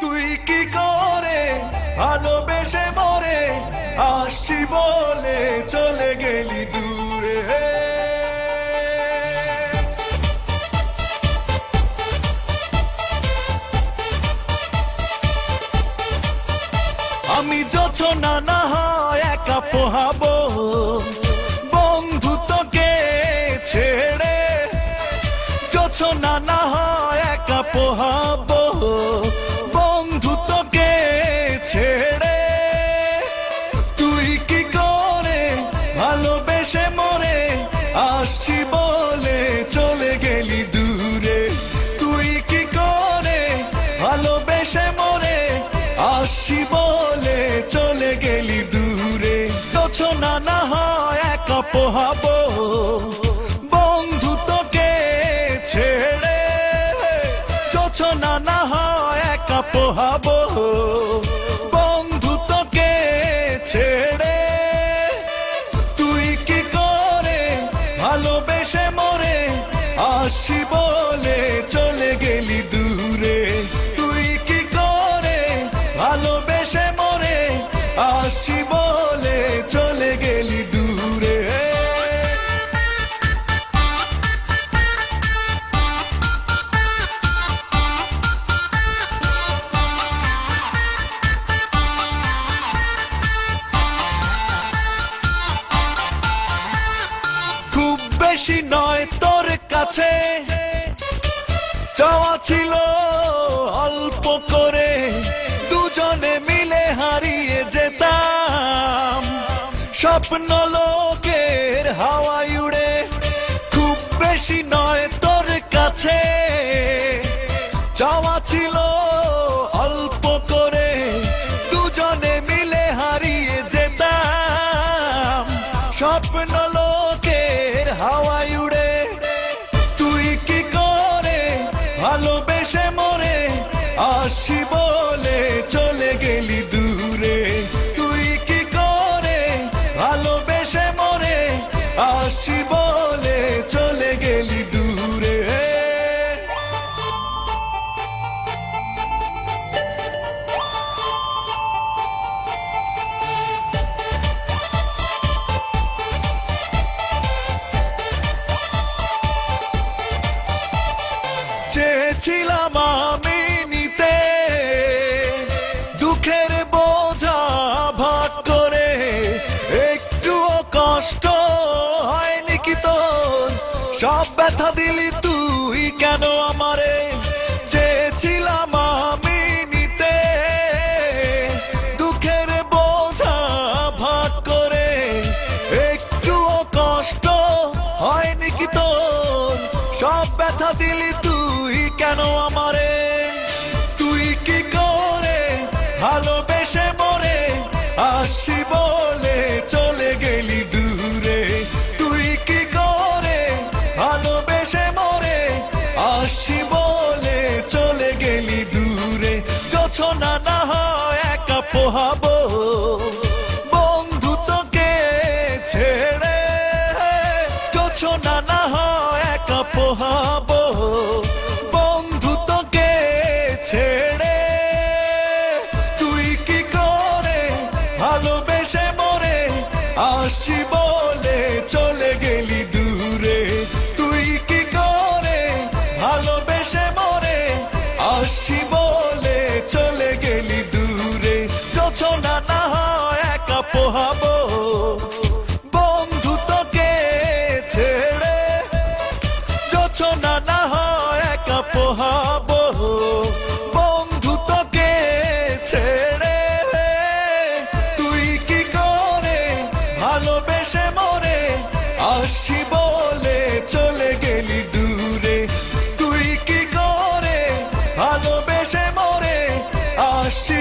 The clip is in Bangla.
তুই কি করে ভালোবেসে মরে আসছি বলে চলে গেলি দূরে। আমি যোছনা না হয় একা পোহাবো বন্ধু তোকে ছেড়ে, যোছনা না হয় একা পোহাবো বন্ধু তোকে ছেড়ে। তুই কি করে ভালোবেসে মরে আসছি বলে চলে গেলি দূরে। তুই কি করে ভালোবেসে মরে আসছি বলে চলে গেলি দূরে। যোছনা না হয় একা পোহাবো বন্ধু তোকে ছেড়ে, যোছনা না হয় একা পোহাবো বন্ধু তোকে ছেড়ে। তুই কি করে ভালোবেসে মরে আসছি বলে চলে গেলি দূরে। তুই কি করে ভালোবেসে মরে আসছি বলে চলে গেলি দূরে। খুব বেশি নয় তোর কাছে চাওয়া ছিল অল্প করে, দুজনে মিলে হারিয়ে যেতাম স্বপ্ন লোকের হাওয়ায় উড়ে। খুব বেশি নয় তোর কাছে চাওয়া ছিল অল্প করে, দুজনে মিলে হারিয়ে যেতাম স্বপ্ন লোকের হাওয়ায় উড়ে। তুই কি করে ভালোবেসে মরে আসছি বলে চলে গেলি দূরে। তুই কি করে ভালোবেসে মরে আসছি বলে চলে গেলি দূরে। চেয়েছিলাম আমি নিতে দুঃখের বোঝা ভাগ করে, একটুও কষ্ট হয়নি কি তোর, সব ব্যথা দিলি তুই কেন আমারে। চেয়েছিলাম আমি নিতে দুঃখের বোঝা ভাগ করে, একটুও কষ্ট হয়নি কি তোর, সব ব্যথা দিলি তুই কেন আমারে। তুই কি করে ভালোবেসে মরে আসছি বলে চলে গেলি দূরে। তুই কি করে ভালোবেসে মরে আসছি বলে চলে গেলি দূরে। যোছনা না হয় একা পোহাবো বন্ধু তোকে ছেড়ে, যোছনা না হয় একা পোহাবো বন্ধু তোকে ছেড়ে। তুই কি করে ভালোবেসে মরে আসছি বলে চলে গেলি দূরে। তুই কি করে ভালোবেসে মরে আসছি বলে চলে গেলি দূরে। যোছনা না হয় একা পোহাবো বন্ধু তোকে ছেড়ে, যোছনা না হয় একা পোহাবো বন্ধু তোকে ছেড়ে। তুই কি করে ভালোবেসে মরে আসছি বলে চলে গেলি দূরে। তুই কি করে ভালোবেসে মরে আসছি